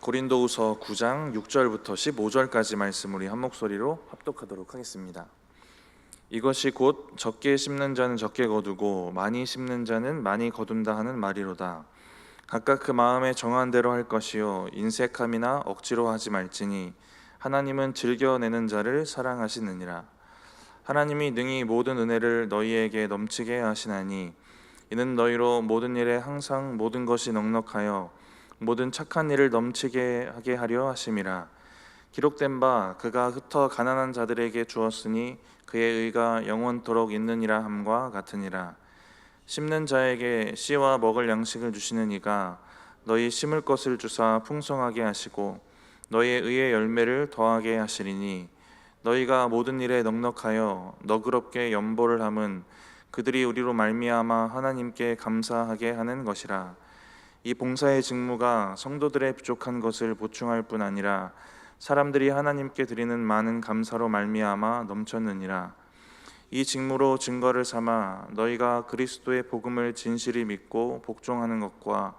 고린도후서 9장 6절부터 15절까지 말씀 우리 한 목소리로 합독하도록 하겠습니다. 이것이 곧 적게 심는 자는 적게 거두고 많이 심는 자는 많이 거둔다 하는 말이로다. 각각 그 마음에 정한 대로 할 것이요 인색함이나 억지로 하지 말지니 하나님은 즐겨내는 자를 사랑하시느니라. 하나님이 능히 모든 은혜를 너희에게 넘치게 하시나니 이는 너희로 모든 일에 항상 모든 것이 넉넉하여 모든 착한 일을 넘치게 하게 하려 하심이라. 기록된 바 그가 흩어 가난한 자들에게 주었으니 그의 의가 영원토록 있느니라 함과 같으니라. 심는 자에게 씨와 먹을 양식을 주시는 이가 너희 심을 것을 주사 풍성하게 하시고 너희의 의의 열매를 더하게 하시리니 너희가 모든 일에 넉넉하여 너그럽게 연보를 함은 그들이 우리로 말미암아 하나님께 감사하게 하는 것이라. 이 봉사의 직무가 성도들의 부족한 것을 보충할 뿐 아니라 사람들이 하나님께 드리는 많은 감사로 말미암아 넘쳤느니라. 이 직무로 증거를 삼아 너희가 그리스도의 복음을 진실히 믿고 복종하는 것과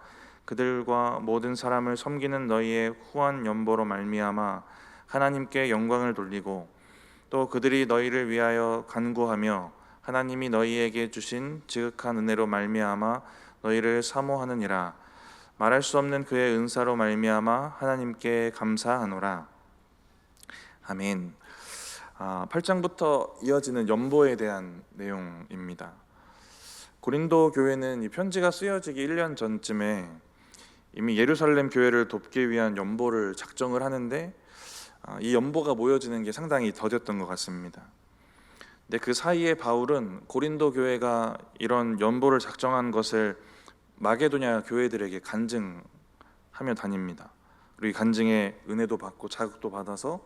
그들과 모든 사람을 섬기는 너희의 후한 연보로 말미암아 하나님께 영광을 돌리고 또 그들이 너희를 위하여 간구하며 하나님이 너희에게 주신 지극한 은혜로 말미암아 너희를 사모하느니라. 말할 수 없는 그의 은사로 말미암아 하나님께 감사하노라. 아멘. 8장부터 이어지는 연보에 대한 내용입니다. 고린도 교회는 이 편지가 쓰여지기 1년 전쯤에 이미 예루살렘 교회를 돕기 위한 연보를 작정을 하는데 이 연보가 모여지는 게 상당히 더뎠던 것 같습니다. 근데 그 사이에 바울은 고린도 교회가 이런 연보를 작정한 것을 마게도냐 교회들에게 간증하며 다닙니다. 그리고 이 간증에 은혜도 받고 자극도 받아서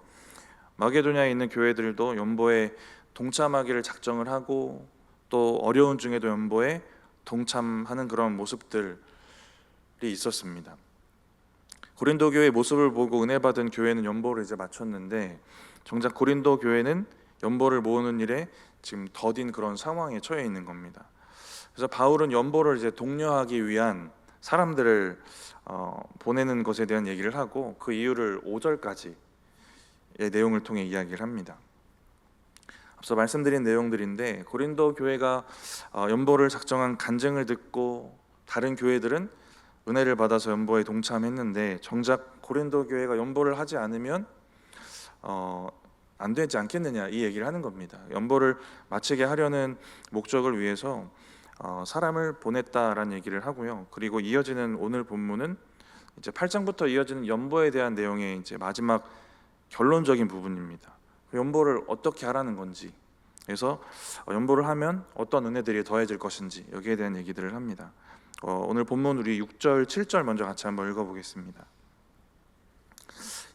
마게도냐에 있는 교회들도 연보에 동참하기를 작정을 하고 또 어려운 중에도 연보에 동참하는 그런 모습들이 있었습니다. 고린도 교회의 모습을 보고 은혜 받은 교회는 연보를 이제 마쳤는데 정작 고린도 교회는 연보를 모으는 일에 지금 더딘 그런 상황에 처해 있는 겁니다. 그래서 바울은 연보를 이제 독려하기 위한 사람들을 보내는 것에 대한 얘기를 하고 그 이유를 5절까지의 내용을 통해 이야기를 합니다. 앞서 말씀드린 내용들인데 고린도 교회가 연보를 작정한 간증을 듣고 다른 교회들은 은혜를 받아서 연보에 동참했는데 정작 고린도 교회가 연보를 하지 않으면 안 되지 않겠느냐 이 얘기를 하는 겁니다. 연보를 마치게 하려는 목적을 위해서 사람을 보냈다라는 얘기를 하고요. 그리고 이어지는 오늘 본문은 이제 8장부터 이어지는 연보에 대한 내용의 이제 마지막 결론적인 부분입니다. 연보를 어떻게 하라는 건지, 그래서 연보를 하면 어떤 은혜들이 더해질 것인지 여기에 대한 얘기들을 합니다. 오늘 본문 우리 6절, 7절 먼저 같이 한번 읽어보겠습니다.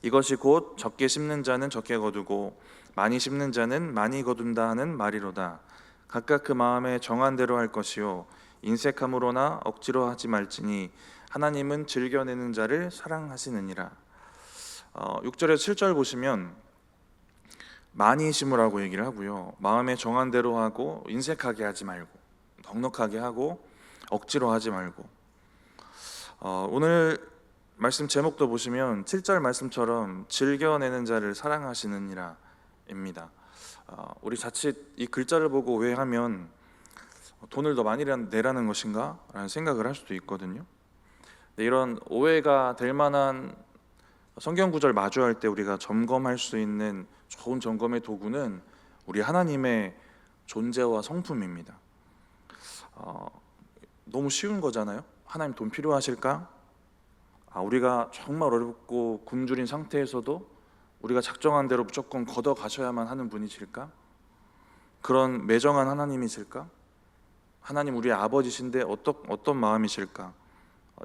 이것이 곧 적게 심는 자는 적게 거두고 많이 심는 자는 많이 거둔다 하는 말이로다. 각각 그 마음에 정한 대로 할 것이요 인색함으로나 억지로 하지 말지니 하나님은 즐겨내는 자를 사랑하시느니라. 6절에서 7절 보시면 많이 심으라고 얘기를 하고요, 마음에 정한 대로 하고 인색하게 하지 말고 넉넉하게 하고 억지로 하지 말고. 오늘 말씀 제목도 보시면 7절 말씀처럼 즐겨내는 자를 사랑하시느니라 입니다. 우리 자칫 이 글자를 보고 오해하면 돈을 더 많이 내라는 것인가? 라는 생각을 할 수도 있거든요. 이런 오해가 될 만한 성경 구절 마주할 때 우리가 점검할 수 있는 좋은 점검의 도구는 우리 하나님의 존재와 성품입니다. 너무 쉬운 거잖아요. 하나님 돈 필요하실까? 우리가 정말 어렵고 굶주린 상태에서도 우리가 작정한 대로 무조건 걷어 가셔야만 하는 분이실까? 그런 매정한 하나님이실까? 하나님 우리의 아버지신데 어떤 마음이실까?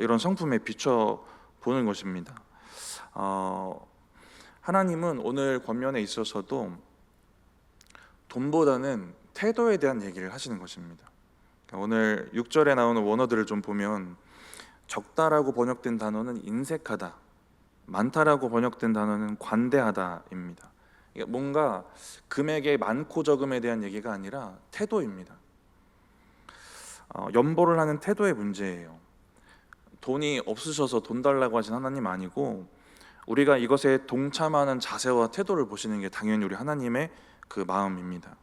이런 성품에 비춰 보는 것입니다. 하나님은 오늘 권면에 있어서도 돈보다는 태도에 대한 얘기를 하시는 것입니다. 오늘 6절에 나오는 원어들을 좀 보면 적다라고 번역된 단어는 인색하다, 많다라고 번역된 단어는 관대하다입니다. 뭔가 금액의 많고 적음에 대한 얘기가 아니라 태도입니다. 연보를 하는 태도의 문제예요. 돈이 없으셔서 돈 달라고 하신 하나님 아니고 우리가 이것에 동참하는 자세와 태도를 보시는 게 당연히 우리 하나님의 그 마음입니다.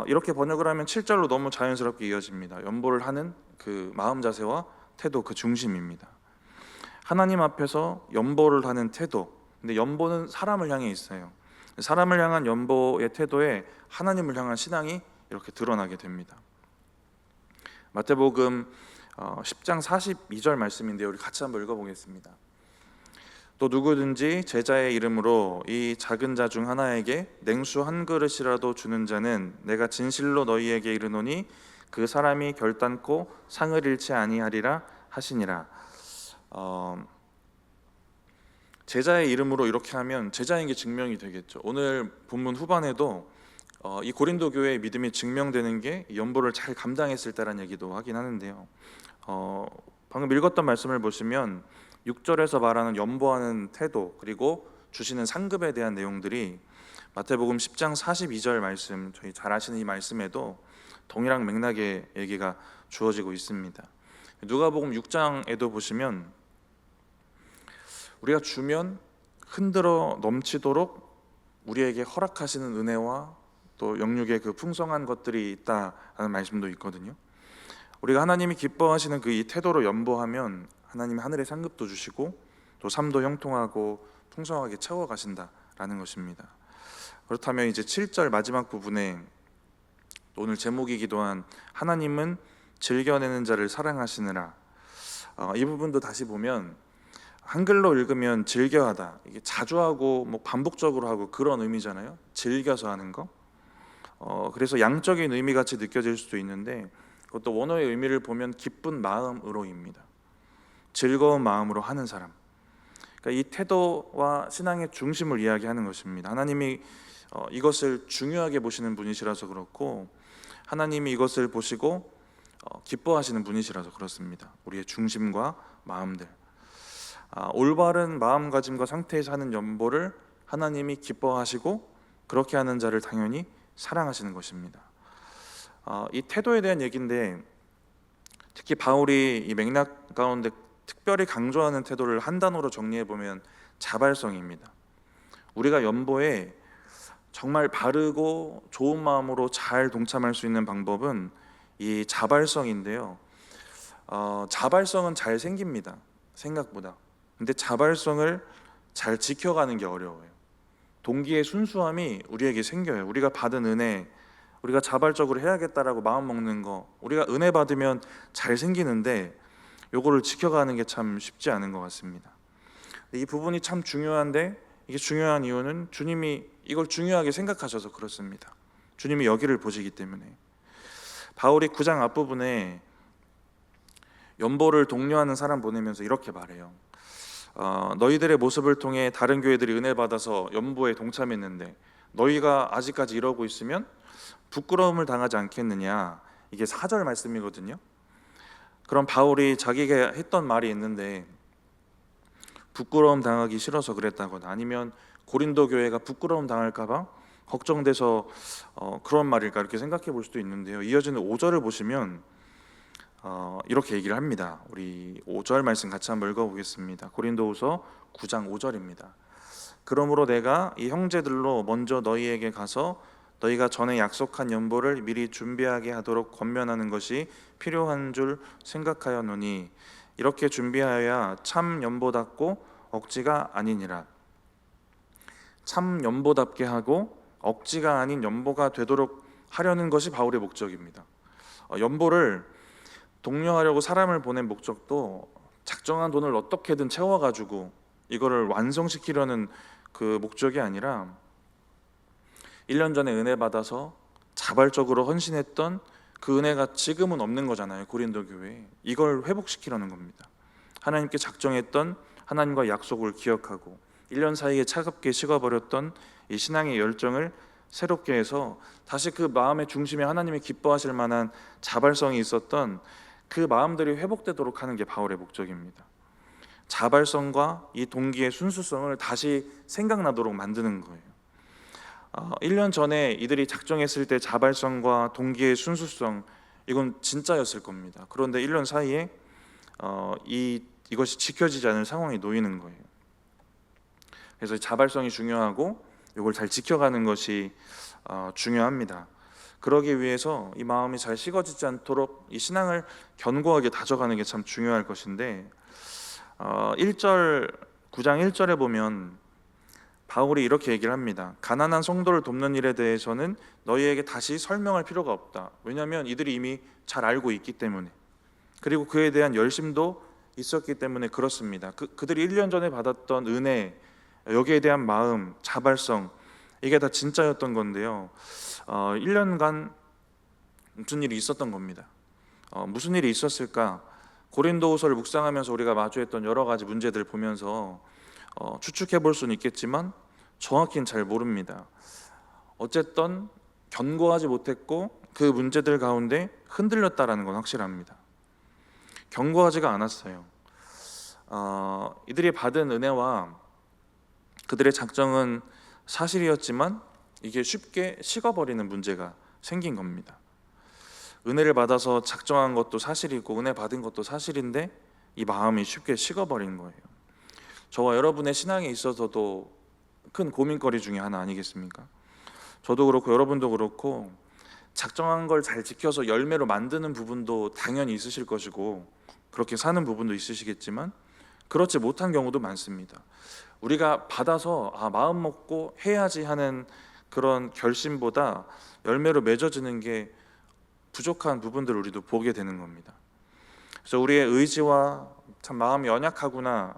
이렇게 번역을 하면 7절로 너무 자연스럽게 이어집니다. 연보를 하는 그 마음 자세와 태도, 그 중심입니다. 하나님 앞에서 연보를 하는 태도. 근데 연보는 사람을 향해 있어요. 사람을 향한 연보의 태도에 하나님을 향한 신앙이 이렇게 드러나게 됩니다. 마태복음 10장 42절 말씀인데요, 우리 같이 한번 읽어보겠습니다. 또 누구든지 제자의 이름으로 이 작은 자 중 하나에게 냉수 한 그릇이라도 주는 자는 내가 진실로 너희에게 이르노니 그 사람이 결단코 상을 잃지 아니하리라 하시니라. 제자의 이름으로 이렇게 하면 제자인 게 증명이 되겠죠. 오늘 본문 후반에도 이 고린도 교회의 믿음이 증명되는 게 연보를 잘 감당했을 때라는 얘기도 하긴 하는데요. 방금 읽었던 말씀을 보시면 6절에서 말하는 연보하는 태도, 그리고 주시는 상급에 대한 내용들이 마태복음 10장 42절 말씀, 저희 잘 아시는 이 말씀에도 동일한 맥락의 얘기가 주어지고 있습니다. 누가복음 6장에도 보시면 우리가 주면 흔들어 넘치도록 우리에게 허락하시는 은혜와 또 영육의 그 풍성한 것들이 있다라는 말씀도 있거든요. 우리가 하나님이 기뻐하시는 그 이 태도로 연보하면 하나님이 하늘의 상급도 주시고 또 삶도 형통하고 풍성하게 채워가신다라는 것입니다. 그렇다면 이제 7절 마지막 부분에 오늘 제목이기도 한 하나님은 즐겨내는 자를 사랑하시느라, 이 부분도 다시 보면 한글로 읽으면 즐겨하다, 이게 자주 하고 뭐 반복적으로 하고 그런 의미잖아요. 즐겨서 하는 거. 그래서 양적인 의미 같이 느껴질 수도 있는데 그것도 원어의 의미를 보면 기쁜 마음으로입니다. 즐거운 마음으로 하는 사람. 그러니까 이 태도와 신앙의 중심을 이야기하는 것입니다. 하나님이 이것을 중요하게 보시는 분이시라서 그렇고, 하나님이 이것을 보시고 기뻐하시는 분이시라서 그렇습니다. 우리의 중심과 마음들, 올바른 마음가짐과 상태에서 하는 연보를 하나님이 기뻐하시고 그렇게 하는 자를 당연히 사랑하시는 것입니다. 이 태도에 대한 얘기인데, 특히 바울이 이 맥락 가운데 특별히 강조하는 태도를 한 단어로 정리해 보면 자발성입니다. 우리가 연보에 정말 바르고 좋은 마음으로 잘 동참할 수 있는 방법은 이 자발성인데요. 자발성은 잘 생깁니다, 생각보다. 근데 자발성을 잘 지켜가는 게 어려워요. 동기의 순수함이 우리에게 생겨요. 우리가 받은 은혜, 우리가 자발적으로 해야겠다라고 마음 먹는 거, 우리가 은혜 받으면 잘 생기는데 요거를 지켜가는 게 참 쉽지 않은 것 같습니다. 이 부분이 참 중요한데, 이게 중요한 이유는 주님이 이걸 중요하게 생각하셔서 그렇습니다. 주님이 여기를 보시기 때문에. 바울이 9장 앞부분에 연보를 독려하는 사람 보내면서 이렇게 말해요. 너희들의 모습을 통해 다른 교회들이 은혜 받아서 연보에 동참했는데 너희가 아직까지 이러고 있으면 부끄러움을 당하지 않겠느냐. 이게 4절 말씀이거든요. 그럼 바울이 자기가 했던 말이 있는데, 부끄러움 당하기 싫어서 그랬다거나 아니면 고린도 교회가 부끄러움 당할까 봐 걱정돼서 그런 말일까, 이렇게 생각해 볼 수도 있는데요. 이어지는 5절을 보시면 이렇게 얘기를 합니다. 우리 5절 말씀 같이 한번 읽어보겠습니다. 고린도후서 9장 5절입니다. 그러므로 내가 이 형제들로 먼저 너희에게 가서 너희가 전에 약속한 연보를 미리 준비하게 하도록 권면하는 것이 필요한 줄 생각하였노니 이렇게 준비하여야 참 연보답고 억지가 아니니라. 참 연보답게 하고 억지가 아닌 연보가 되도록 하려는 것이 바울의 목적입니다. 연보를 독려하려고 사람을 보낸 목적도 작정한 돈을 어떻게든 채워가지고 이거를 완성시키려는 그 목적이 아니라 1년 전에 은혜 받아서 자발적으로 헌신했던 그 은혜가 지금은 없는 거잖아요. 고린도 교회에. 이걸 회복시키려는 겁니다. 하나님께 작정했던 하나님과 약속을 기억하고 1년 사이에 차갑게 식어버렸던 이 신앙의 열정을 새롭게 해서 다시 그 마음의 중심에 하나님이 기뻐하실 만한 자발성이 있었던 그 마음들이 회복되도록 하는 게 바울의 목적입니다. 자발성과 이 동기의 순수성을 다시 생각나도록 만드는 거예요. 1년 전에 이들이 작정했을 때 자발성과 동기의 순수성, 이건 진짜였을 겁니다. 그런데 1년 사이에 이것이 지켜지지 않을 상황이 놓이는 거예요. 그래서 자발성이 중요하고 이걸 잘 지켜가는 것이 중요합니다. 그러기 위해서 이 마음이 잘 식어지지 않도록 이 신앙을 견고하게 다져가는 게 참 중요할 것인데 9장 1절에 보면 바울이 이렇게 얘기를 합니다. 가난한 성도를 돕는 일에 대해서는 너희에게 다시 설명할 필요가 없다. 왜냐하면 이들이 이미 잘 알고 있기 때문에, 그리고 그에 대한 열심도 있었기 때문에 그렇습니다. 그들이 1년 전에 받았던 은혜, 여기에 대한 마음, 자발성, 이게 다 진짜였던 건데요. 1년간 무슨 일이 있었던 겁니다. 무슨 일이 있었을까? 고린도후서를 묵상하면서 우리가 마주했던 여러 가지 문제들을 보면서 추측해 볼 수는 있겠지만 정확히는 잘 모릅니다. 어쨌든 견고하지 못했고 그 문제들 가운데 흔들렸다라는 건 확실합니다. 견고하지가 않았어요. 이들이 받은 은혜와 그들의 작정은 사실이었지만 이게 쉽게 식어버리는 문제가 생긴 겁니다. 은혜를 받아서 작정한 것도 사실이고 은혜 받은 것도 사실인데 이 마음이 쉽게 식어버린 거예요. 저와 여러분의 신앙에 있어서도 큰 고민거리 중에 하나 아니겠습니까? 저도 그렇고 여러분도 그렇고 작정한 걸 잘 지켜서 열매로 만드는 부분도 당연히 있으실 것이고 그렇게 사는 부분도 있으시겠지만 그렇지 못한 경우도 많습니다. 우리가 받아서 마음 먹고 해야지 하는 그런 결심보다 열매로 맺어지는 게 부족한 부분들을 우리도 보게 되는 겁니다. 그래서 우리의 의지와 참 마음이 연약하구나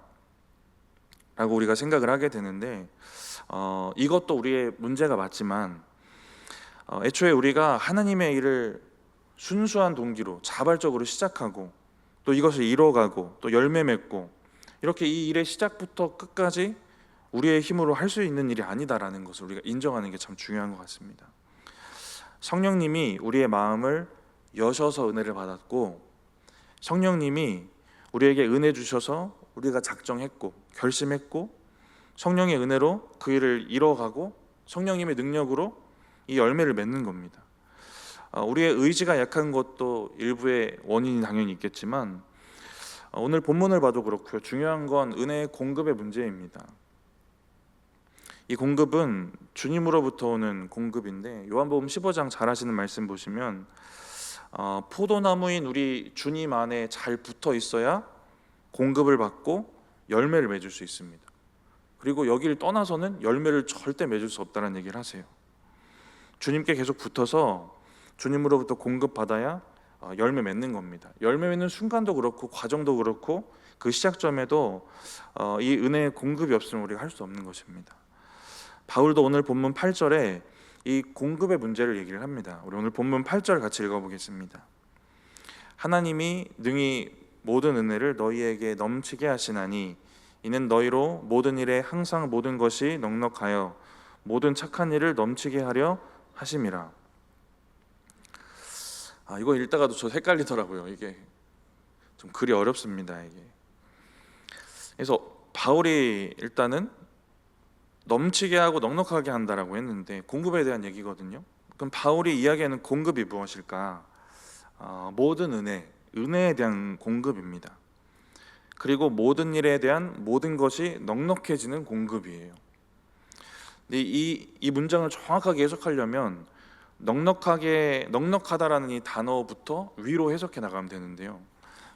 라고 우리가 생각을 하게 되는데 이것도 우리의 문제가 맞지만 애초에 우리가 하나님의 일을 순수한 동기로 자발적으로 시작하고 또 이것을 이뤄가고 또 열매 맺고 이렇게 이 일의 시작부터 끝까지 우리의 힘으로 할 수 있는 일이 아니다라는 것을 우리가 인정하는 게 참 중요한 것 같습니다. 성령님이 우리의 마음을 여셔서 은혜를 받았고 성령님이 우리에게 은혜 주셔서 우리가 작정했고 결심했고 성령의 은혜로 그 일을 이뤄가고 성령님의 능력으로 이 열매를 맺는 겁니다. 우리의 의지가 약한 것도 일부의 원인이 당연히 있겠지만 오늘 본문을 봐도 그렇고요. 중요한 건 은혜의 공급의 문제입니다. 이 공급은 주님으로부터 오는 공급인데 요한복음 15장 잘 하시는 말씀 보시면 포도나무인 우리 주님 안에 잘 붙어 있어야 공급을 받고 열매를 맺을 수 있습니다. 그리고 여기를 떠나서는 열매를 절대 맺을 수 없다는 얘기를 하세요. 주님께 계속 붙어서 주님으로부터 공급받아야 열매 맺는 겁니다. 열매 맺는 순간도 그렇고 과정도 그렇고 그 시작점에도 이 은혜의 공급이 없으면 우리가 할 수 없는 것입니다. 바울도 오늘 본문 8절에 이 공급의 문제를 얘기를 합니다. 우리 오늘 본문 8절 같이 읽어보겠습니다. 하나님이 능히 모든 은혜를 너희에게 넘치게 하시나니 이는 너희로 모든 일에 항상 모든 것이 넉넉하여 모든 착한 일을 넘치게 하려 하심이라. 이거 읽다가도 저 헷갈리더라고요. 이게 좀 글이 어렵습니다. 이게. 그래서 바울이 일단은 넘치게 하고 넉넉하게 한다라고 했는데 공급에 대한 얘기거든요. 그럼 바울이 이야기하는 공급이 무엇일까? 모든 은혜에 대한 공급입니다. 그리고 모든 일에 대한 모든 것이 넉넉해지는 공급이에요. 근데 이 문장을 정확하게 해석하려면 넉넉하다라는 이 단어부터 위로 해석해 나가면 되는데요.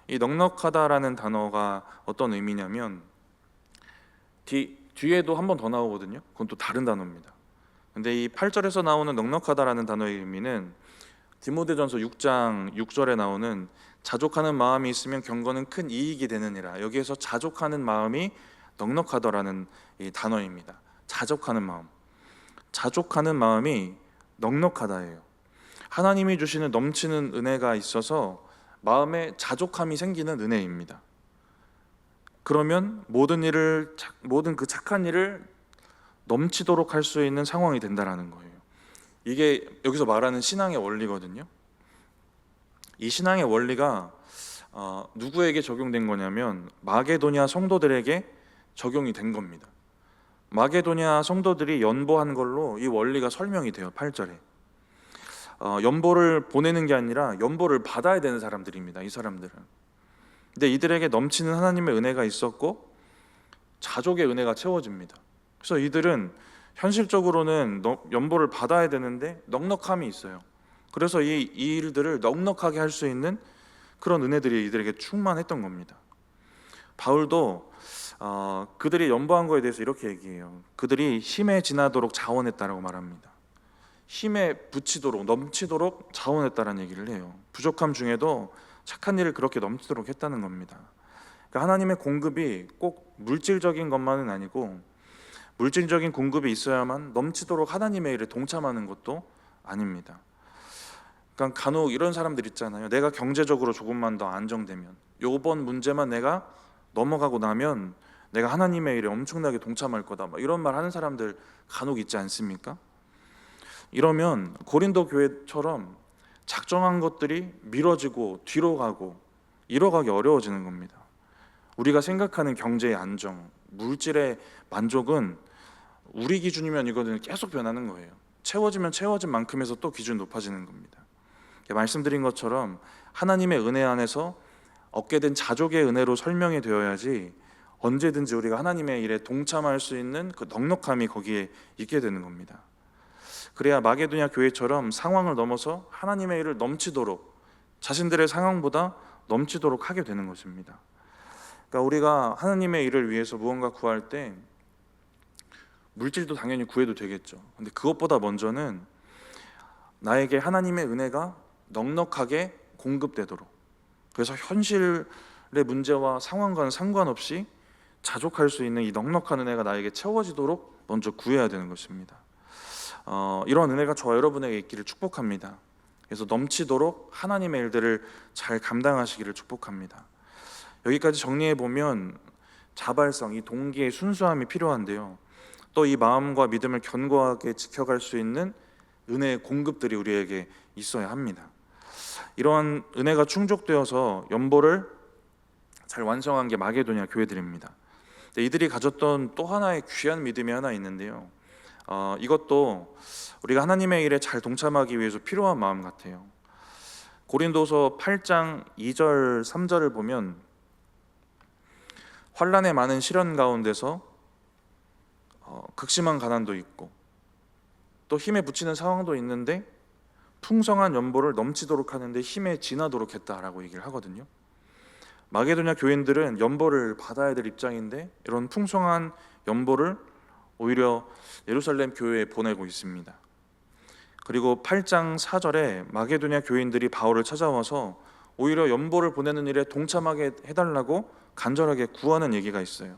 이 넉넉하다라는 단어가 어떤 의미냐면 뒤에도 한 번 더 나오거든요. 그건 또 다른 단어입니다. 근데 이 8절에서 나오는 넉넉하다라는 단어의 의미는 디모데전서 6장 6절에 나오는 자족하는 마음이 있으면 경건은 큰 이익이 되느니라. 여기에서 자족하는 마음이 넉넉하다라는 이 단어입니다. 자족하는 마음이 넉넉하다예요. 하나님이 주시는 넘치는 은혜가 있어서 마음에 자족함이 생기는 은혜입니다. 그러면 모든 그 착한 일을 넘치도록 할 수 있는 상황이 된다라는 거예요. 이게 여기서 말하는 신앙의 원리거든요. 이 신앙의 원리가 누구에게 적용된 거냐면 마게도냐 성도들에게 적용이 된 겁니다. 마게도냐 성도들이 연보한 걸로 이 원리가 설명이 돼요. 8절에 연보를 보내는 게 아니라 연보를 받아야 되는 사람들입니다. 이 사람들은. 근데 이들에게 넘치는 하나님의 은혜가 있었고 자족의 은혜가 채워집니다. 그래서 이들은 현실적으로는 연보를 받아야 되는데 넉넉함이 있어요. 그래서 이 일들을 넉넉하게 할 수 있는 그런 은혜들이 이들에게 충만했던 겁니다. 바울도 그들이 연보한 거에 대해서 이렇게 얘기해요. 그들이 힘에 지나도록 자원했다라고 말합니다. 힘에 부치도록, 넘치도록 자원했다라는 얘기를 해요. 부족함 중에도 착한 일을 그렇게 넘치도록 했다는 겁니다. 그러니까 하나님의 공급이 꼭 물질적인 것만은 아니고, 물질적인 공급이 있어야만 넘치도록 하나님의 일에 동참하는 것도 아닙니다. 그러니까 간혹 이런 사람들 있잖아요. 내가 경제적으로 조금만 더 안정되면, 요번 문제만 내가 넘어가고 나면 내가 하나님의 일에 엄청나게 동참할 거다, 막 이런 말 하는 사람들 간혹 있지 않습니까? 이러면 고린도 교회처럼 작정한 것들이 미뤄지고 뒤로 가고 이뤄가기 어려워지는 겁니다. 우리가 생각하는 경제의 안정, 물질의 만족은 우리 기준이면 이거는 계속 변하는 거예요. 채워지면 채워진 만큼에서 또 기준 높아지는 겁니다. 말씀드린 것처럼 하나님의 은혜 안에서 얻게 된 자족의 은혜로 설명이 되어야지 언제든지 우리가 하나님의 일에 동참할 수 있는 그 넉넉함이 거기에 있게 되는 겁니다. 그래야 마게도냐 교회처럼 상황을 넘어서 하나님의 일을 넘치도록, 자신들의 상황보다 넘치도록 하게 되는 것입니다. 그러니까 우리가 하나님의 일을 위해서 무언가 구할 때 물질도 당연히 구해도 되겠죠. 근데 그것보다 먼저는 나에게 하나님의 은혜가 넉넉하게 공급되도록, 그래서 현실의 문제와 상황과는 상관없이 자족할 수 있는 이 넉넉한 은혜가 나에게 채워지도록 먼저 구해야 되는 것입니다. 이런 은혜가 저와 여러분에게 있기를 축복합니다. 그래서 넘치도록 하나님의 일들을 잘 감당하시기를 축복합니다. 여기까지 정리해 보면 자발성, 이 동기의 순수함이 필요한데요, 또 이 마음과 믿음을 견고하게 지켜갈 수 있는 은혜의 공급들이 우리에게 있어야 합니다. 이러한 은혜가 충족되어서 연보를 잘 완성한 게 마게도냐 교회들입니다. 이들이 가졌던 또 하나의 귀한 믿음이 하나 있는데요, 이것도 우리가 하나님의 일에 잘 동참하기 위해서 필요한 마음 같아요. 고린도서 8장 2절 3절을 보면 환난의 많은 시련 가운데서 극심한 가난도 있고 또 힘에 부치는 상황도 있는데 풍성한 연보를 넘치도록 하는데 힘에 지나도록 했다라고 얘기를 하거든요. 마게도냐 교인들은 연보를 받아야 될 입장인데 이런 풍성한 연보를 오히려 예루살렘 교회에 보내고 있습니다. 그리고 8장 4절에 마게도냐 교인들이 바울을 찾아와서 오히려 연보를 보내는 일에 동참하게 해달라고 간절하게 구하는 얘기가 있어요.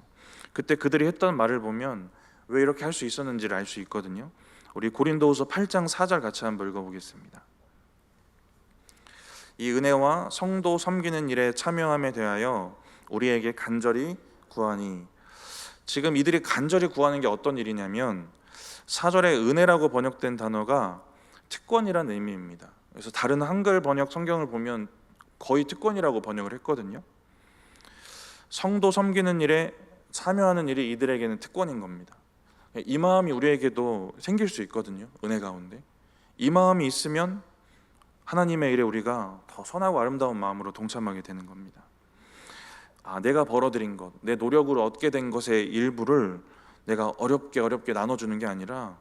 그때 그들이 했던 말을 보면 왜 이렇게 할 수 있었는지를 알 수 있거든요. 우리 고린도후서 8장 4절 같이 한번 읽어보겠습니다. 이 은혜와 성도 섬기는 일에 참여함에 대하여 우리에게 간절히 구하니, 지금 이들이 간절히 구하는 게 어떤 일이냐면 4절에 은혜라고 번역된 단어가 특권이라는 의미입니다. 그래서 다른 한글 번역 성경을 보면 거의 특권이라고 번역을 했거든요. 성도 섬기는 일에 참여하는 일이 이들에게는 특권인 겁니다. 이 마음이 우리에게도 생길 수 있거든요. 은혜 가운데 이 마음이 있으면 하나님의 일에 우리가 더 선하고 아름다운 마음으로 동참하게 되는 겁니다. 내가 벌어들인 것, 내 노력으로 얻게 된 것의 일부를 내가 어렵게 나눠주는 게 아니라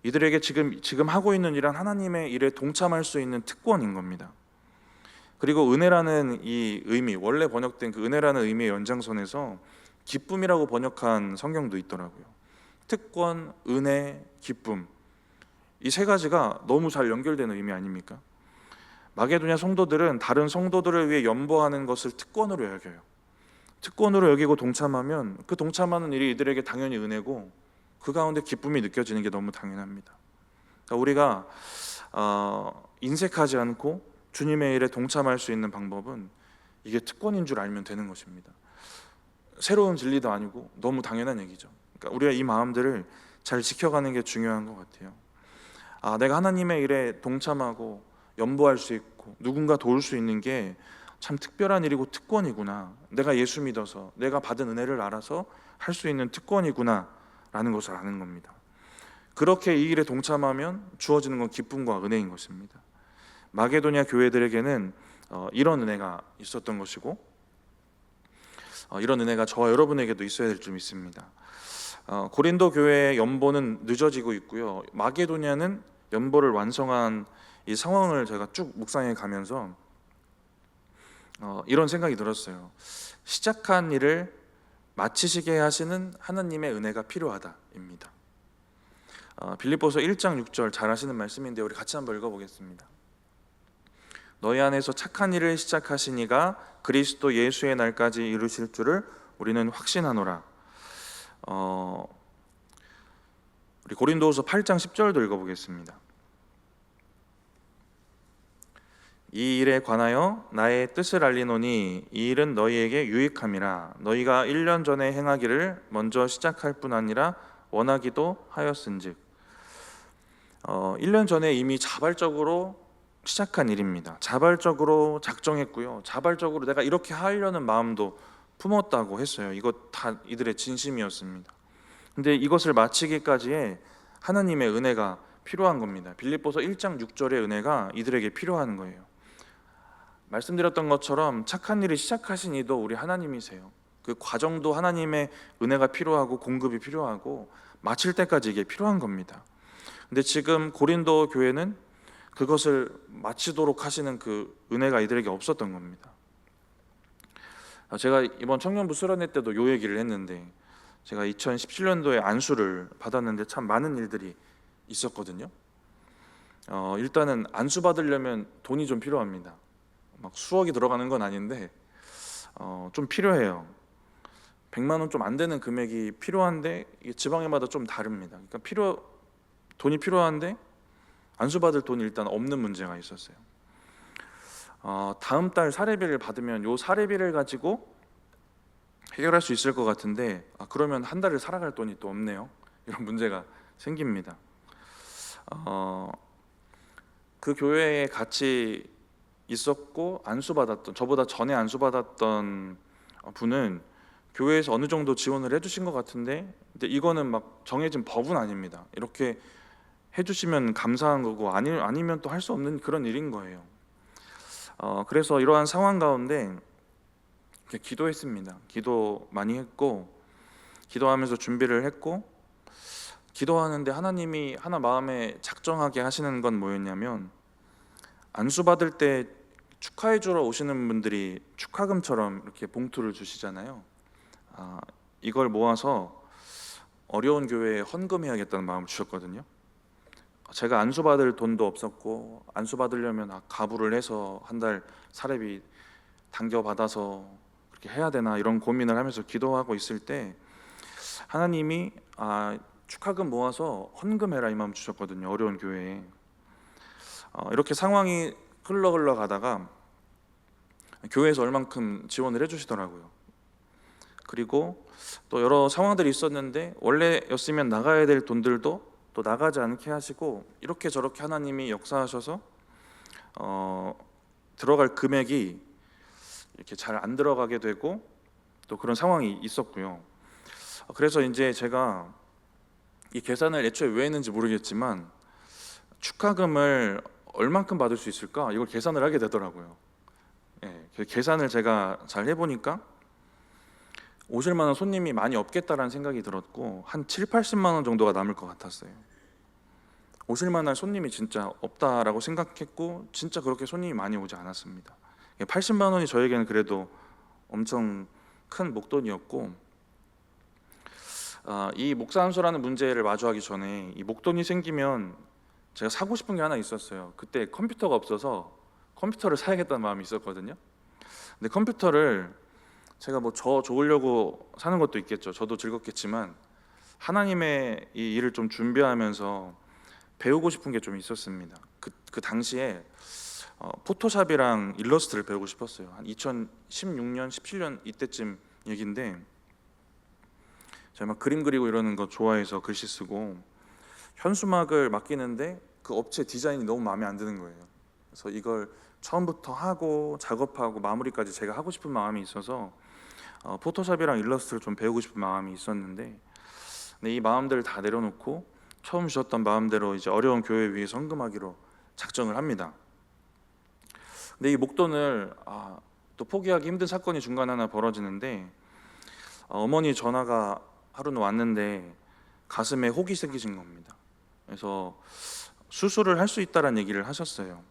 이들에게 지금 하고 있는 일은 하나님의 일에 동참할 수 있는 특권인 겁니다. 그리고 은혜라는 이 의미, 원래 번역된 그 은혜라는 의미의 연장선에서 기쁨이라고 번역한 성경도 있더라고요. 특권, 은혜, 기쁨, 이 세 가지가 너무 잘 연결되는 의미 아닙니까? 마게도냐 성도들은 다른 성도들을 위해 연보하는 것을 특권으로 여겨요. 특권으로 여기고 동참하면 그 동참하는 일이 이들에게 당연히 은혜고 그 가운데 기쁨이 느껴지는 게 너무 당연합니다. 그러니까 우리가 인색하지 않고 주님의 일에 동참할 수 있는 방법은 이게 특권인 줄 알면 되는 것입니다. 새로운 진리도 아니고 너무 당연한 얘기죠. 그러니까 우리가 이 마음들을 잘 지켜가는 게 중요한 것 같아요. 내가 하나님의 일에 동참하고 연보할 수 있고 누군가 도울 수 있는 게 참 특별한 일이고 특권이구나, 내가 예수 믿어서 내가 받은 은혜를 알아서 할 수 있는 특권이구나 라는 것을 아는 겁니다. 그렇게 이 일에 동참하면 주어지는 건 기쁨과 은혜인 것입니다. 마게도냐 교회들에게는 이런 은혜가 있었던 것이고 이런 은혜가 저와 여러분에게도 있어야 될 줄 믿습니다. 고린도 교회의 연보는 늦어지고 있고요. 마게도냐는 연보를 완성한 이 상황을 제가 쭉 묵상해 가면서 이런 생각이 들었어요. 시작한 일을 마치시게 하시는 하나님의 은혜가 필요하다입니다. 빌립보서 1장 6절 잘 아시는 말씀인데 우리 같이 한번 읽어보겠습니다. 너희 안에서 착한 일을 시작하시니가 그리스도 예수의 날까지 이루실 줄을 우리는 확신하노라. 우리 고린도후서 8장 10절도 읽어보겠습니다. 이 일에 관하여 나의 뜻을 알리노니 이 일은 너희에게 유익함이라. 너희가 1년 전에 행하기를 먼저 시작할 뿐 아니라 원하기도 하였은즉. 1년 전에 이미 자발적으로 시작한 일입니다. 자발적으로 작정했고요. 자발적으로 내가 이렇게 하려는 마음도 품었다고 했어요. 이것 다 이들의 진심이었습니다. 근데 이것을 마치기까지의 하나님의 은혜가 필요한 겁니다. 빌립보서 1장 6절의 은혜가 이들에게 필요한 거예요. 말씀드렸던 것처럼 착한 일을 시작하신 이도 우리 하나님이세요. 그 과정도 하나님의 은혜가 필요하고 공급이 필요하고 마칠 때까지 이게 필요한 겁니다. 근데 지금 고린도 교회는 그것을 마치도록 하시는 그 은혜가 이들에게 없었던 겁니다. 제가 이번 청년부 수련회 때도 요 얘기를 했는데, 제가 2017년도에 안수를 받았는데 참 많은 일들이 있었거든요. 일단은 안수 받으려면 돈이 좀 필요합니다. 막 수억이 들어가는 건 아닌데 좀 필요해요. 100만 원 좀 안 되는 금액이 필요한데 이게 지방에마다 좀 다릅니다. 그러니까 돈이 필요한데 안수 받을 돈이 일단 없는 문제가 있었어요. 다음 달 사례비를 받으면 요 사례비를 가지고 해결할 수 있을 것 같은데 그러면 한 달을 살아갈 돈이 또 없네요. 이런 문제가 생깁니다. 그 교회에 같이 있었고 안수받았던, 저보다 전에 안수받았던 분은 교회에서 어느 정도 지원을 해주신 것 같은데, 근데 이거는 막 정해진 법은 아닙니다. 이렇게 해주시면 감사한 거고 아니면 또 할 수 없는 그런 일인 거예요. 그래서 이러한 상황 가운데 기도했습니다. 기도 많이 했고, 기도하면서 준비를 했고, 기도하는데 하나님이 하나 마음에 작정하게 하시는 건 뭐였냐면, 안수 받을 때 축하해 주러 오시는 분들이 축하금처럼 이렇게 봉투를 주시잖아요. 이걸 모아서 어려운 교회에 헌금해야겠다는 마음을 주셨거든요. 제가 안수 받을 돈도 없었고, 안수 받으려면 가부를 해서 한 달 사례비 당겨 받아서 그렇게 해야 되나 이런 고민을 하면서 기도하고 있을 때 하나님이 축하금 모아서 헌금해라 이 마음 주셨거든요. 어려운 교회에. 이렇게 상황이 흘러가다가 교회에서 얼만큼 지원을 해주시더라고요. 그리고 또 여러 상황들이 있었는데 원래였으면 나가야 될 돈들도 또 나가지 않게 하시고, 이렇게 저렇게 하나님이 역사하셔서 들어갈 금액이 이렇게 잘 안 들어가게 되고 또 그런 상황이 있었고요. 그래서 이제 제가 이 계산을 애초에 왜 했는지 모르겠지만 축하금을 얼만큼 받을 수 있을까 이걸 계산을 하게 되더라고요. 계산을 제가 잘 해보니까 오실 만한 손님이 많이 없겠다라는 생각이 들었고, 한 7, 80만 원 정도가 남을 것 같았어요. 오실 만한 손님이 진짜 없다라고 생각했고, 진짜 그렇게 손님이 많이 오지 않았습니다. 80만 원이 저에게는 그래도 엄청 큰 목돈이었고, 이 목사안수라는 문제를 마주하기 전에 이 목돈이 생기면 제가 사고 싶은 게 하나 있었어요. 그때 컴퓨터가 없어서 컴퓨터를 사야겠다는 마음이 있었거든요. 근데 컴퓨터를 제가 뭐 저 좋으려고 사는 것도 있겠죠. 저도 즐겁겠지만 하나님의 이 일을 좀 준비하면서 배우고 싶은 게 좀 있었습니다. 그 당시에 포토샵이랑 일러스트를 배우고 싶었어요. 한 2016년, 17년 이때쯤 얘기인데, 제가 막 그림 그리고 이러는 거 좋아해서 글씨 쓰고 현수막을 맡기는데 그 업체 디자인이 너무 마음에 안 드는 거예요. 그래서 이걸 처음부터 하고 작업하고 마무리까지 제가 하고 싶은 마음이 있어서 포토샵이랑 일러스트를 좀 배우고 싶은 마음이 있었는데, 근데 이 마음들을 다 내려놓고 처음 주셨던 마음대로 이제 어려운 교회 위에 헌금하기로 작정을 합니다. 근데 이 목돈을 또 포기하기 힘든 사건이 중간에 하나 벌어지는데, 어머니 전화가 하루는 왔는데 가슴에 혹이 생기신 겁니다. 그래서 수술을 할 수 있다라는 얘기를 하셨어요.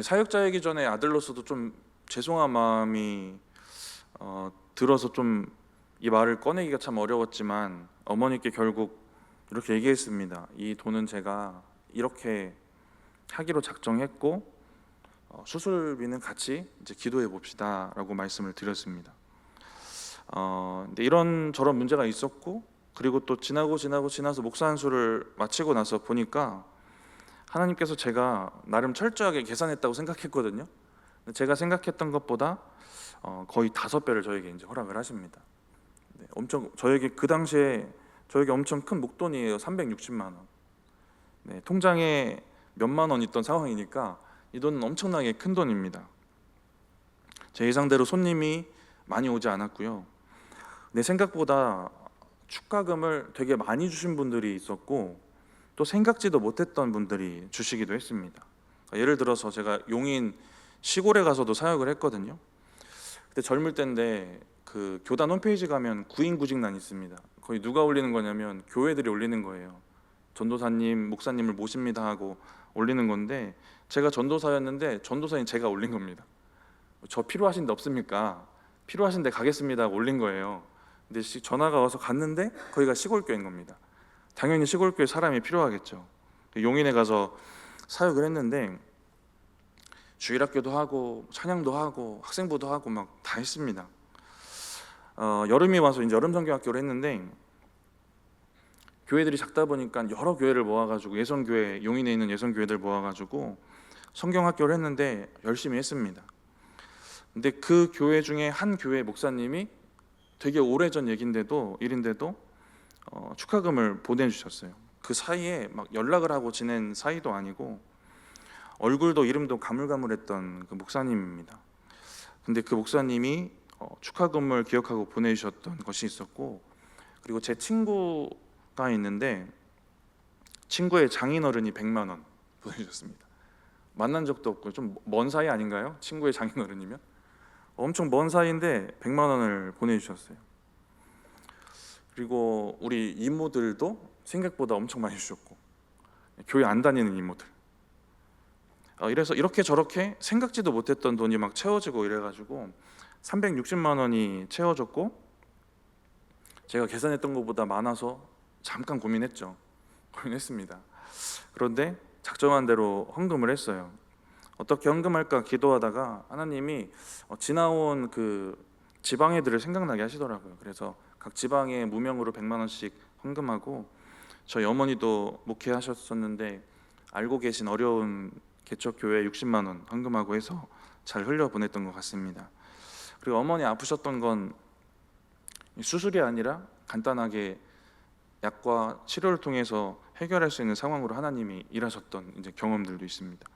사역자이기 전에 아들로서도 좀 죄송한 마음이 들어서 좀 이 말을 꺼내기가 참 어려웠지만 어머니께 결국 이렇게 얘기했습니다. 이 돈은 제가 이렇게 하기로 작정했고 수술비는 같이 이제 기도해 봅시다라고 말씀을 드렸습니다. 근데 이런 저런 문제가 있었고, 그리고 또 지나서 목사 안수를 마치고 나서 보니까 하나님께서 제가 나름 철저하게 계산했다고 생각했거든요. 근데 제가 생각했던 것보다 거의 5배를 저에게 이제 허락을 하십니다. 네, 엄청 저에게 그 당시에 저에게 엄청 큰 목돈이에요. 360만 원. 네, 통장에 몇만 원 있던 상황이니까 이 돈은 엄청나게 큰 돈입니다. 제 예상대로 손님이 많이 오지 않았고요. 내 생각보다 축가금을 되게 많이 주신 분들이 있었고, 또 생각지도 못했던 분들이 주시기도 했습니다. 예를 들어서 제가 용인 시골에 가서도 사역을 했거든요. 그때 젊을 때인데 그 교단 홈페이지 가면 구인 구직란 있습니다. 거의 누가 올리는 거냐면 교회들이 올리는 거예요. 전도사님, 목사님을 모십니다 하고 올리는 건데, 제가 전도사였는데 전도사인 제가 올린 겁니다. 저 필요하신 데 없습니까? 필요하신 데 가겠습니다 하고 올린 거예요. 근데 전화가 와서 갔는데 거기가 시골교회인 겁니다. 당연히 시골교회 사람이 필요하겠죠. 용인에 가서 사역을 했는데 주일학교도 하고 찬양도 하고 학생부도 하고 막 다 했습니다. 여름이 와서 이제 여름 성경학교를 했는데, 교회들이 작다 보니까 여러 교회를 모아가지고 예선교회, 용인에 있는 예선교회들 모아가지고 성경학교를 했는데 열심히 했습니다. 근데 그 교회 중에 한 교회 목사님이 되게 오래전 일인데도 축하금을 보내주셨어요. 그 사이에 막 연락을 하고 지낸 사이도 아니고 얼굴도 이름도 가물가물했던 그 목사님입니다. 근데 그 목사님이 축하금을 기억하고 보내주셨던 것이 있었고, 그리고 제 친구가 있는데 친구의 장인어른이 100만 원 보내주셨습니다. 만난 적도 없고 좀 먼 사이 아닌가요? 친구의 장인어른이면 엄청 먼 사이인데 100만 원을 보내주셨어요. 그리고 우리 이모들도 생각보다 엄청 많이 주셨고, 교회 안 다니는 이모들. 이래서 이렇게 저렇게 생각지도 못했던 돈이 막 채워지고 이래가지고 360만 원이 채워졌고, 제가 계산했던 것보다 많아서 잠깐 고민했습니다. 그런데 작정한 대로 헌금을 했어요. 어떻게 헌금할까 기도하다가 하나님이 지나온 그 지방애들을 생각나게 하시더라고요. 그래서 각 지방에 무명으로 100만 원씩 헌금하고, 저희 어머니도 목회하셨었는데 알고 계신 어려운 개척교회 60만 원 헌금하고 해서 잘 흘려보냈던 것 같습니다. 그리고 어머니 아프셨던 건 수술이 아니라 간단하게 약과 치료를 통해서 해결할 수 있는 상황으로 하나님이 일하셨던 이제 경험들도 있습니다.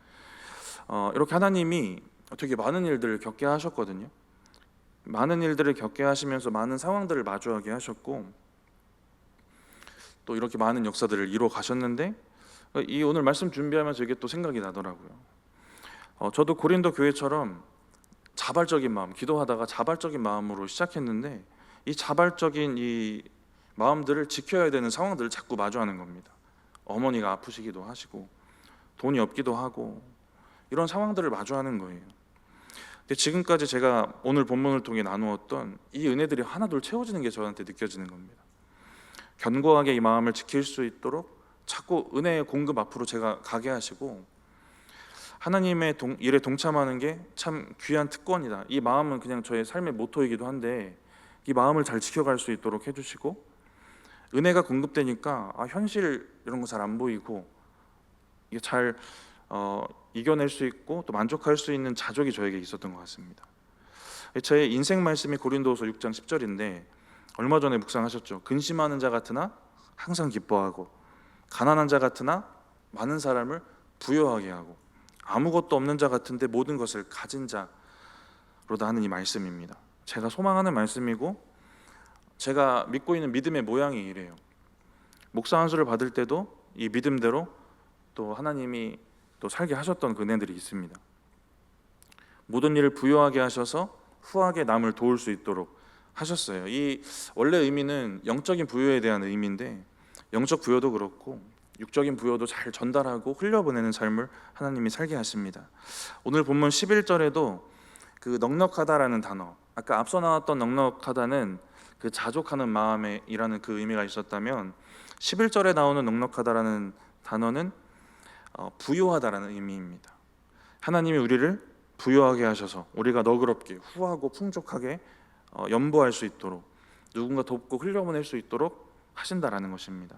이렇게 하나님이 되게 많은 일들을 겪게 하셨거든요. 많은 일들을 겪게 하시면서 많은 상황들을 마주하게 하셨고, 또 이렇게 많은 역사들을 이루어 가셨는데, 이 오늘 말씀 준비하면서 이게 또 생각이 나더라고요. 저도 고린도 교회처럼 자발적인 마음, 기도하다가 자발적인 마음으로 시작했는데, 이 자발적인 이 마음들을 지켜야 되는 상황들을 자꾸 마주하는 겁니다. 어머니가 아프시기도 하시고 돈이 없기도 하고 이런 상황들을 마주하는 거예요. 근데 지금까지 제가 오늘 본문을 통해 나누었던 이 은혜들이 하나둘 채워지는 게 저한테 느껴지는 겁니다. 견고하게 이 마음을 지킬 수 있도록 자꾸 은혜의 공급 앞으로 제가 가게 하시고, 하나님의 일에 동참하는 게 참 귀한 특권이다. 이 마음은 그냥 저의 삶의 모토이기도 한데 이 마음을 잘 지켜갈 수 있도록 해주시고, 은혜가 공급되니까 현실 이런 거 잘 안 보이고 이게 잘 이겨낼 수 있고 또 만족할 수 있는 자족이 저에게 있었던 것 같습니다. 제 인생 말씀이 고린도후서 6장 10절인데 얼마 전에 묵상하셨죠. 근심하는 자 같으나 항상 기뻐하고 가난한 자 같으나 많은 사람을 부유하게 하고 아무것도 없는 자 같은데 모든 것을 가진 자로다 하는 이 말씀입니다. 제가 소망하는 말씀이고 제가 믿고 있는 믿음의 모양이 이래요. 목사 안수를 받을 때도 이 믿음대로 또 하나님이 또 살게 하셨던 그 은혜들이 있습니다. 모든 일을 부유하게 하셔서 후하게 남을 도울 수 있도록 하셨어요. 이 원래 의미는 영적인 부여에 대한 의미인데 영적 부여도 그렇고 육적인 부여도 잘 전달하고 흘려보내는 삶을 하나님이 살게 하십니다. 오늘 본문 11절에도 그 넉넉하다라는 단어, 아까 앞서 나왔던 넉넉하다는 그 자족하는 마음이라는 그 의미가 있었다면 11절에 나오는 넉넉하다라는 단어는 부요하다라는 의미입니다. 하나님이 우리를 부요하게 하셔서 우리가 너그럽게 후하고 풍족하게 연보할 수 있도록 누군가 돕고 흘려보낼 수 있도록 하신다라는 것입니다.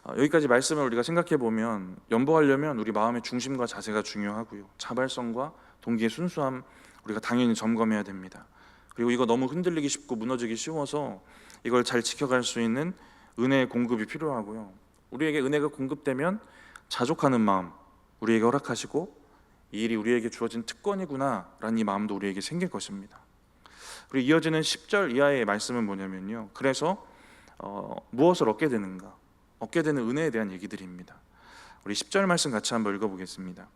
여기까지 말씀을 우리가 생각해 보면 연보하려면 우리 마음의 중심과 자세가 중요하고요. 자발성과 동기의 순수함 우리가 당연히 점검해야 됩니다. 그리고 이거 너무 흔들리기 쉽고 무너지기 쉬워서 이걸 잘 지켜갈 수 있는 은혜의 공급이 필요하고요. 우리에게 은혜가 공급되면 자족하는 마음 우리에게 허락하시고 이 일이 우리에게 주어진 특권이구나 라는 이 마음도 우리에게 생길 것입니다. 그리고 이어지는 10절 이하의 말씀은 뭐냐면요, 그래서 무엇을 얻게 되는가, 얻게 되는 은혜에 대한 얘기들입니다. 우리 10절 말씀 같이 한번 읽어보겠습니다.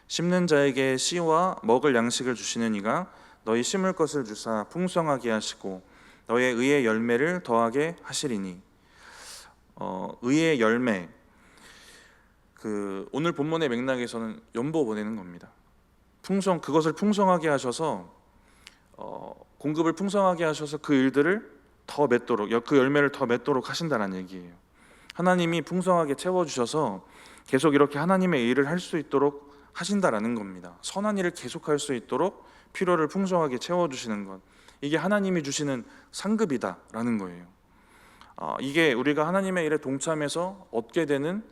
심는 자에게 씨와 먹을 양식을 주시는 이가 너희 심을 것을 주사 풍성하게 하시고 너의 의의 열매를 더하게 하시리니. 의의 열매, 오늘 본문의 맥락에서는 연보 보내는 겁니다. 그것을 풍성하게 하셔서 공급을 풍성하게 하셔서 그 일들을 더 맺도록, 그 열매를 더 맺도록 하신다는 얘기예요. 하나님이 풍성하게 채워주셔서 계속 이렇게 하나님의 일을 할 수 있도록 하신다라는 겁니다. 선한 일을 계속할 수 있도록 필요를 풍성하게 채워주시는 것, 이게 하나님이 주시는 상급이다라는 거예요. 이게 우리가 하나님의 일에 동참해서 얻게 되는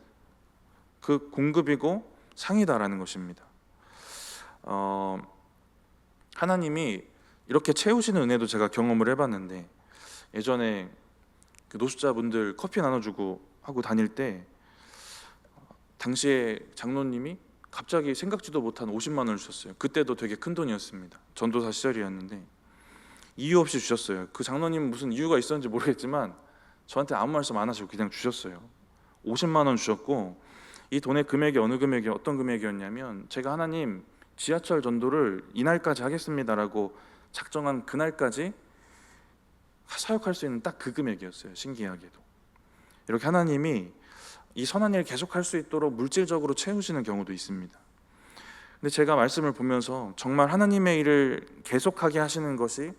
그 공급이고 상이다라는 것입니다. 하나님이 이렇게 채우시는 은혜도 제가 경험을 해봤는데, 예전에 그 노숙자분들 커피 나눠주고 하고 다닐 때 당시에 장로님이 갑자기 생각지도 못한 50만 원을 주셨어요. 그때도 되게 큰 돈이었습니다. 전도사 시절이었는데 이유 없이 주셨어요. 그 장로님은 무슨 이유가 있었는지 모르겠지만 저한테 아무 말씀 안 하시고 그냥 주셨어요. 50만 원 주셨고, 이 돈의 금액이 어떤 금액이었냐면 제가 하나님 지하철 전도를 이날까지 하겠습니다라고 작정한 그날까지 사역할 수 있는 딱 그 금액이었어요. 신기하게도 이렇게 하나님이 이 선한 일을 계속할 수 있도록 물질적으로 채우시는 경우도 있습니다. 근데 제가 말씀을 보면서 정말 하나님의 일을 계속하게 하시는 것이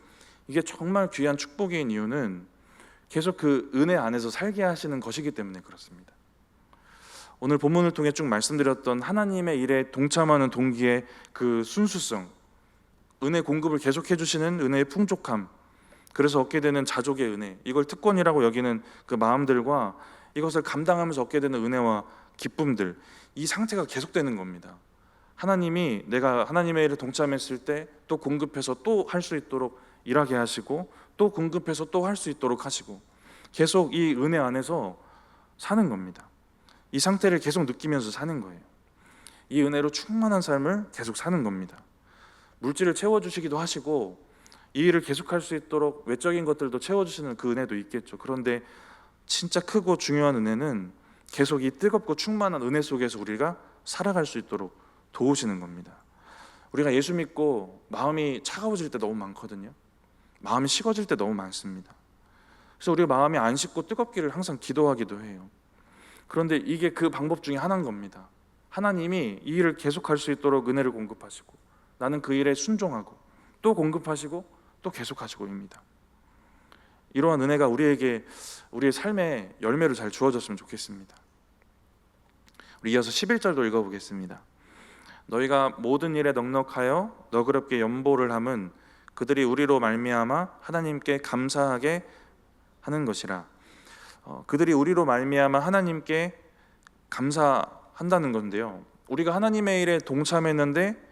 이게 정말 귀한 축복인 이유는 계속 그 은혜 안에서 살게 하시는 것이기 때문에 그렇습니다. 오늘 본문을 통해 쭉 말씀드렸던 하나님의 일에 동참하는 동기의 그 순수성, 은혜 공급을 계속해 주시는 은혜의 풍족함, 그래서 얻게 되는 자족의 은혜, 이걸 특권이라고 여기는 그 마음들과 이것을 감당하면서 얻게 되는 은혜와 기쁨들, 이 상태가 계속되는 겁니다. 하나님이 내가 하나님의 일에 동참했을 때 또 공급해서 또 할 수 있도록 일하게 하시고, 또 공급해서 또 할 수 있도록 하시고, 계속 이 은혜 안에서 사는 겁니다. 이 상태를 계속 느끼면서 사는 거예요. 이 은혜로 충만한 삶을 계속 사는 겁니다. 물질을 채워주시기도 하시고 이 일을 계속할 수 있도록 외적인 것들도 채워주시는 그 은혜도 있겠죠. 그런데 진짜 크고 중요한 은혜는 계속 이 뜨겁고 충만한 은혜 속에서 우리가 살아갈 수 있도록 도우시는 겁니다. 우리가 예수 믿고 마음이 차가워질 때 너무 많거든요. 마음이 식어질 때 너무 많습니다. 그래서 우리가 마음이 안 식고 뜨겁기를 항상 기도하기도 해요. 그런데 이게 그 방법 중에 하나인 겁니다. 하나님이 이 일을 계속할 수 있도록 은혜를 공급하시고 나는 그 일에 순종하고 또 공급하시고 또 계속하시고입니다. 이러한 은혜가 우리에게 우리의 삶의 열매로 잘 주어졌으면 좋겠습니다. 우리 이어서 11절도 읽어보겠습니다. 너희가 모든 일에 넉넉하여 너그럽게 연보를 함은 그들이 우리로 말미암아 하나님께 감사하게 하는 것이라. 그들이 우리로 말미암아 하나님께 감사한다는 건데요, 우리가 하나님의 일에 동참했는데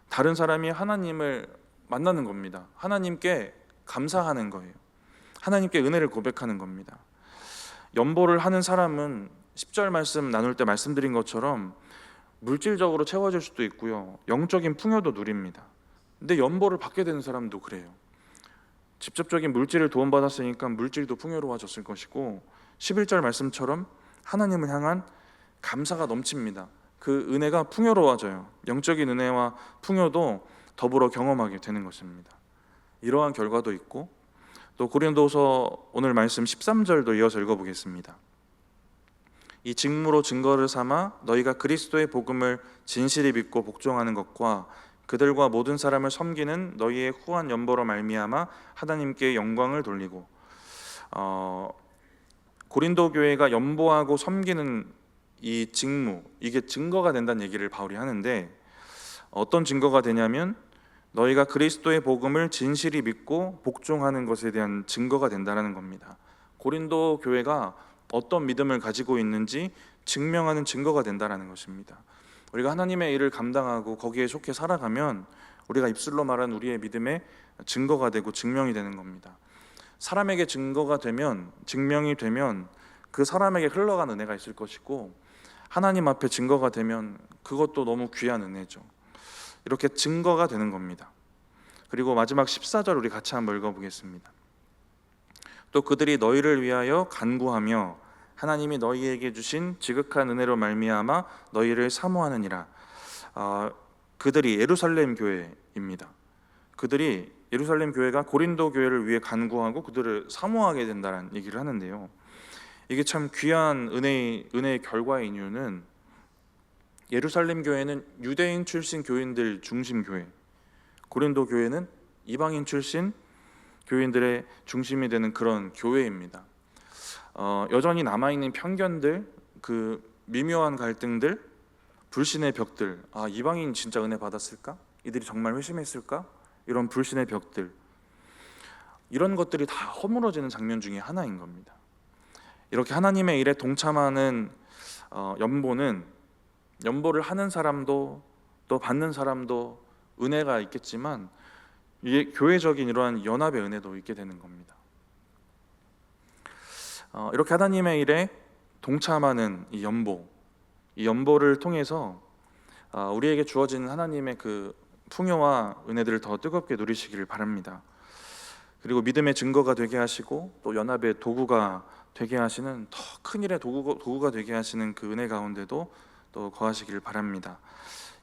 다른 사람이 하나님을 만나는 겁니다. 하나님께 감사하는 거예요. 하나님께 은혜를 고백하는 겁니다. 연보를 하는 사람은 10절 말씀 나눌 때 말씀드린 것처럼 물질적으로 채워질 수도 있고요, 영적인 풍요도 누립니다. 근데 연보를 받게 되는 사람도 그래요. 직접적인 물질을 도움받았으니까 물질도 풍요로워졌을 것이고, 11절 말씀처럼 하나님을 향한 감사가 넘칩니다. 그 은혜가 풍요로워져요. 영적인 은혜와 풍요도 더불어 경험하게 되는 것입니다. 이러한 결과도 있고, 또 고린도서 오늘 말씀 13절도 이어서 읽어보겠습니다. 이 직무로 증거를 삼아 너희가 그리스도의 복음을 진실히 믿고 복종하는 것과 그들과 모든 사람을 섬기는 너희의 후한 연보로 말미암아 하나님께 영광을 돌리고, 고린도 교회가 연보하고 섬기는 이 직무, 이게 증거가 된다는 얘기를 바울이 하는데, 어떤 증거가 되냐면 너희가 그리스도의 복음을 진실히 믿고 복종하는 것에 대한 증거가 된다는 겁니다. 고린도 교회가 어떤 믿음을 가지고 있는지 증명하는 증거가 된다는 것입니다. 우리가 하나님의 일을 감당하고 거기에 속해 살아가면 우리가 입술로 말하는 우리의 믿음의 증거가 되고 증명이 되는 겁니다. 사람에게 증거가 되면, 증명이 되면 그 사람에게 흘러간 은혜가 있을 것이고, 하나님 앞에 증거가 되면 그것도 너무 귀한 은혜죠. 이렇게 증거가 되는 겁니다. 그리고 마지막 14절 우리 같이 한번 읽어보겠습니다. 또 그들이 너희를 위하여 간구하며 하나님이 너희에게 주신 지극한 은혜로 말미암아 너희를 사모하느니라. 그들이 예루살렘 교회입니다. 그들이 예루살렘 교회가 고린도 교회를 위해 간구하고 그들을 사모하게 된다는 얘기를 하는데요, 이게 참 귀한 은혜의 결과의 이유는, 예루살렘 교회는 유대인 출신 교인들 중심 교회, 고린도 교회는 이방인 출신 교인들의 중심이 되는 그런 교회입니다. 여전히 남아있는 편견들, 그 미묘한 갈등들, 불신의 벽들, 이방인 진짜 은혜 받았을까? 이들이 정말 회심했을까? 이런 불신의 벽들, 이런 것들이 다 허물어지는 장면 중에 하나인 겁니다. 이렇게 하나님의 일에 동참하는 연보를 하는 사람도 또 받는 사람도 은혜가 있겠지만, 이게 교회적인 이러한 연합의 은혜도 있게 되는 겁니다. 이렇게 하나님의 일에 동참하는 이 연보를 통해서 우리에게 주어진 하나님의 그 풍요와 은혜들을 더 뜨겁게 누리시기를 바랍니다. 그리고 믿음의 증거가 되게 하시고 또 연합의 도구가 되게 하시는, 더 큰 일의 도구가 되게 하시는 그 은혜 가운데도 또 거하시기를 바랍니다.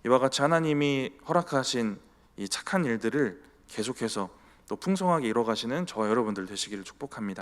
이와 같이 하나님이 허락하신 이 착한 일들을 계속해서 또 풍성하게 이뤄가시는 저와 여러분들 되시기를 축복합니다.